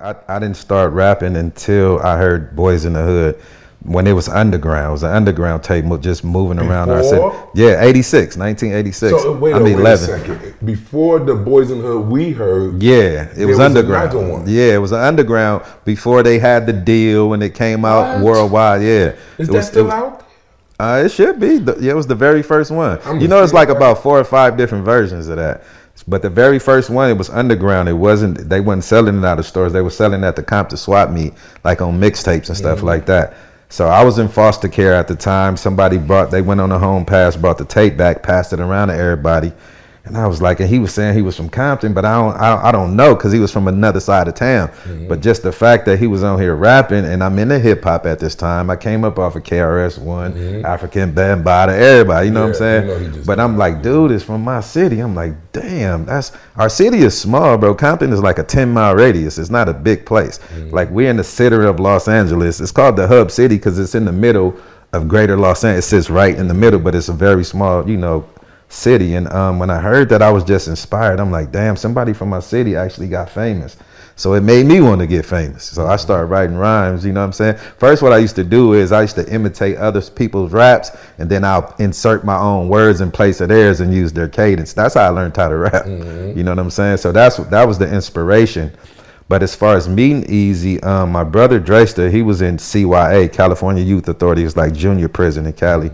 I didn't start rapping until I heard Boys in the Hood when it was underground. It was an underground tape just moving around our city. Before? Yeah, 86, 1986. So wait, I'm wait a 11. second. Before the Boys in the Hood we heard, Yeah, it was underground. Another one. Yeah, it was an underground before they had the deal when it came out What? worldwide. Yeah, Is it that was, still it was, out? It should be. Yeah, it was the very first one. I'm You know, it's just like thinking, about 4 or 5 different versions of that. But the very first one, it was underground. It wasn't. They wasn't selling it out of stores. They were selling it at the Compton swap meet, like on mixtapes and stuff like that. So I was in foster care at the time. Somebody they went on a home pass, brought the tape back, passed it around to everybody. And I was like, and he was saying he was from Compton, but I don't know, because he was from another side of town. But just the fact that he was on here rapping, and I'm into hip hop at this time. I came up off of KRS-One, African Bambaataa, everybody, you know what I'm saying? But I'm like, dude, it's from my city. I'm like, damn, our city is small, bro. Compton is like a 10-mile radius. It's not a big place. Like, we're in the city of Los Angeles. It's called the Hub City because it's in the middle of greater Los Angeles. It sits right in the middle, but it's a very small, city. And when I heard that, I was just inspired. I'm like, damn, somebody from my city actually got famous. So it made me want to get famous. So I started writing rhymes, you know what I'm saying? First, what I used to do is I used to imitate other people's raps, and then I'll insert my own words in place of theirs and use their cadence. That's how I learned how to rap. You know what I'm saying? So that was the inspiration. But as far as meeting Eazy, my brother Dresta, he was in CYA, California Youth Authority. It's like junior prison in Cali.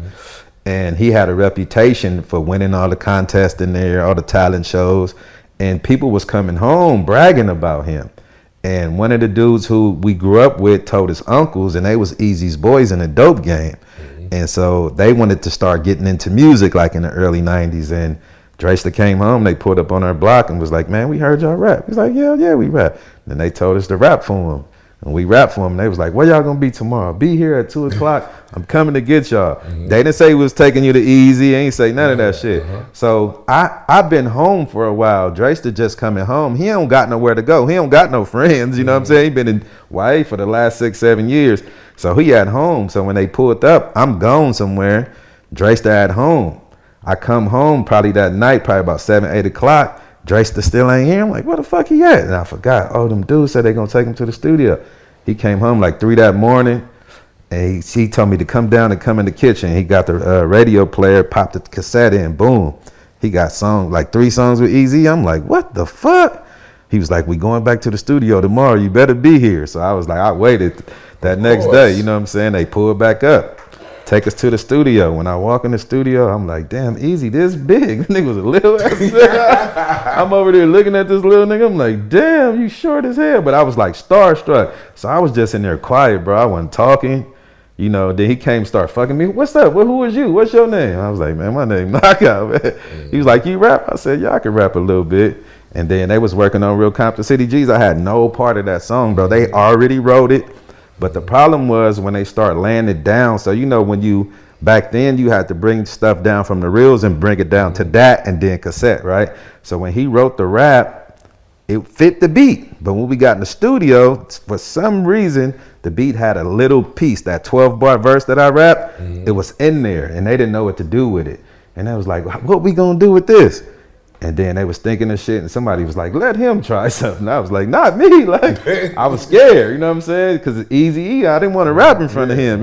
And he had a reputation for winning all the contests in there, all the talent shows. And people was coming home bragging about him. And one of the dudes who we grew up with told his uncles, and they was Eazy's boys in the dope game. And so they wanted to start getting into music like in the early 90s. And Dresta came home, they pulled up on our block and was like, man, we heard y'all rap. He's like, yeah, we rap. Then they told us to rap for him. And we rapped for them. They was like, where y'all gonna be tomorrow? Be here at 2 o'clock. I'm coming to get y'all. They didn't say we was taking you to Eazy. Ain't say none of that shit. So I've been home for a while. Dresta just coming home. He don't got nowhere to go. He don't got no friends. You know what I'm saying? He been in YA for the last 6-7 years. So he at home. So when they pulled up, I'm gone somewhere. Dresta at home. I come home probably that night, probably about 7-8 o'clock. Dresta still ain't here. I'm like, where the fuck he at? And I forgot. Oh, them dudes said they gonna take him to the studio. He came home like 3 that morning, and he told me to come down and come in the kitchen. He got the radio player, popped the cassette in, boom. He got like 3 songs with Eazy. I'm like, what the fuck? He was like, we going back to the studio tomorrow. You better be here. So I was like, I waited that next day. You know what I'm saying? They pulled back up. Take us to the studio. When I walk in the studio, I'm like, damn, Eazy, this big. This nigga was a little ass nigga. I'm over there looking at this little nigga. I'm like, damn, you short as hell. But I was like starstruck. So I was just in there quiet, bro. I wasn't talking. Then he came start fucking me. What's up? Who is you? What's your name? I was like, man, my name Knocc Out, man. He was like, you rap? I said, yeah, I can rap a little bit. And then they was working on Real Compton City G's. I had no part of that song, bro. They already wrote it. But the problem was when they start laying it down. So, back then you had to bring stuff down from the reels and bring it down to that and then cassette, right? So when he wrote the rap, it fit the beat. But when we got in the studio, for some reason, the beat had a little piece, that 12-bar verse that I rapped, it was in there and they didn't know what to do with it. And they was like, what we gonna do with this? And then they was thinking of shit, and somebody was like, let him try something. I was like, not me. Like, I was scared, you know what I'm saying? Because Eazy-E, I didn't want to rap in front of him,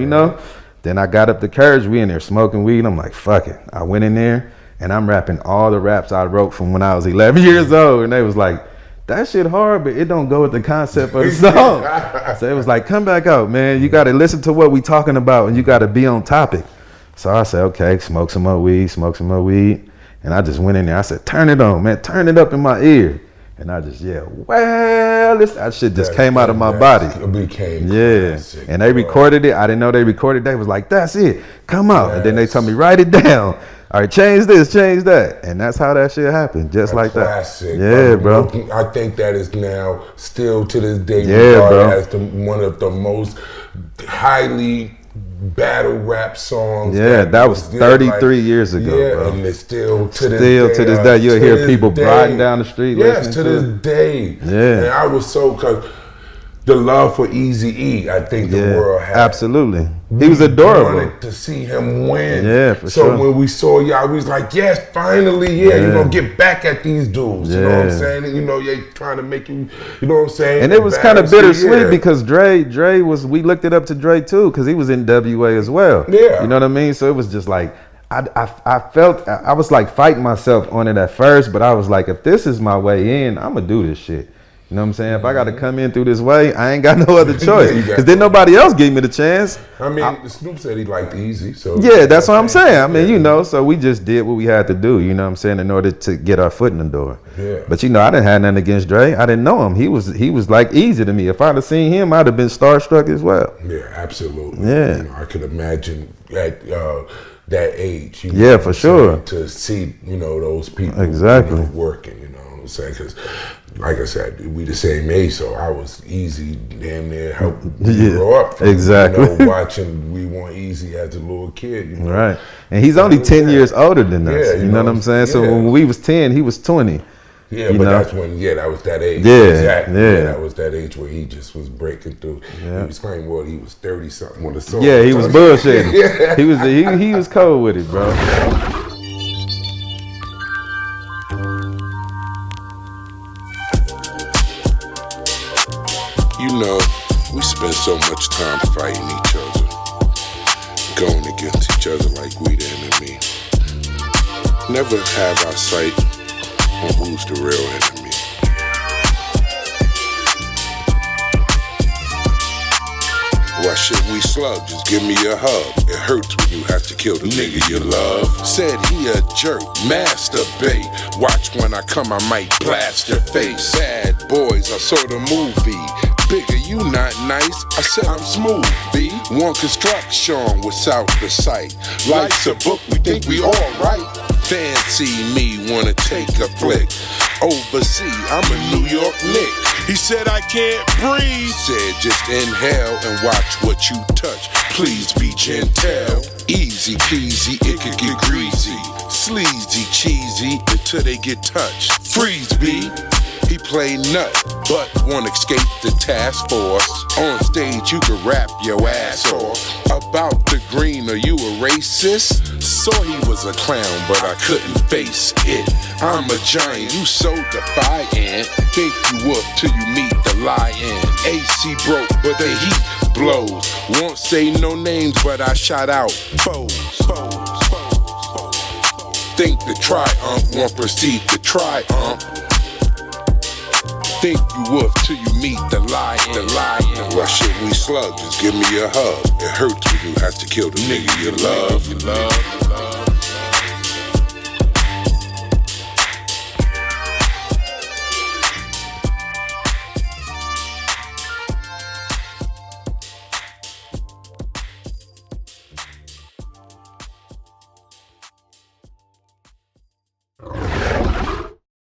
Then I got up the courage. We in there smoking weed. I'm like, fuck it. I went in there, and I'm rapping all the raps I wrote from when I was 11 years old. And they was like, that shit hard, but it don't go with the concept of the song. So it was like, come back out, man. You got to listen to what we talking about, and you got to be on topic. So I said, okay, smoke some more weed. And I just went in there. I said, turn it on, man. Turn it up in my ear. And I just yelled, well, that shit just came out of my body. It became classic, and they recorded it. I didn't know they recorded. They was like, that's it. Come out. And then they told me, write it down. All right, change this, change that. And that's how that shit happened, just like classic, that. Yeah, bro. I think that is now still to this day regarded as one of the most highly battle rap songs. Yeah, that was 33 years ago, bro. And it's still to this day. You'll hear people riding down the street. Yes, to this day. Yeah. And I was so, cause the love for Eazy-E, I think the world had. Absolutely. He was adorable. We wanted to see him win. Yeah, for so sure. when we saw y'all, we was like, yes, finally, you're gonna get back at these dudes. You know what I'm saying? And, you know, you're trying to make you know what I'm saying? And it was kind of bittersweet because Dre was, we looked it up to Dre too, because he was in WA as well. Yeah. You know what I mean? So it was just like, I felt, I was like fighting myself on it at first, but I was like, if this is my way in, I'm gonna do this shit. You know what I'm saying? If I got to come in through this way, I ain't got no other choice. Because then nobody else gave me the chance. I mean, Snoop said he liked Eazy. So yeah, that's what I'm saying. I mean, you know, so we just did what we had to do, you know what I'm saying, in order to get our foot in the door. Yeah. But, you know, I didn't have nothing against Dre. I didn't know him. He was like Eazy to me. If I'd have seen him, I'd have been starstruck as well. Yeah, absolutely. Yeah. You know, I could imagine at that age. You know, for sure. To see, you know, those people exactly working, you know what I'm saying? Because, like I said, we the same age, so I was Eazy damn near helping grow up. From, exactly. You know, watching We Want Eazy as a little kid. You know? Right. And he's only 10 years older than us. Yeah, you know what I'm saying? So when we was 10, he was 20. Yeah, but that's when, that was that age. Yeah, exactly. Yeah, that was that age where he just was breaking through. Yeah. He was claiming, he was 30-something with a song. Yeah, he was bullshitting. He was cold with it, bro. You know, we spend so much time fighting each other, going against each other like we the enemy. Never have our sight on who's the real enemy. Why should we slug? Just give me a hug. It hurts when you have to kill the nigga you love. Said he a jerk, masturbate. Watch when I come, I might blast your face. Bad boys, I saw the movie. Bigga, you not nice. I said I'm smooth, B. One construction without the sight. Life's a book, we think we all right. Fancy me, wanna take a flick. Overseas, I'm a New York Knick. He said I can't breathe. Said just inhale and watch what you touch. Please be gentle. Easy peasy, it could get greasy. Sleazy, cheesy, until they get touched. Freeze, B. He play nut, but won't escape the task force. On stage, you can rap your ass off. About the green, are you a racist? Saw he was a clown, but I couldn't face it. I'm a giant, you so defiant. Think you wolf till you meet the lion. AC broke, but the heat blows. Won't say no names, but I shout out foes. Think the triumph won't proceed to triumph. Think you wolf till you meet the lion. Why should we slug? Just give me a hug. It hurts when you have to kill the nigga you love.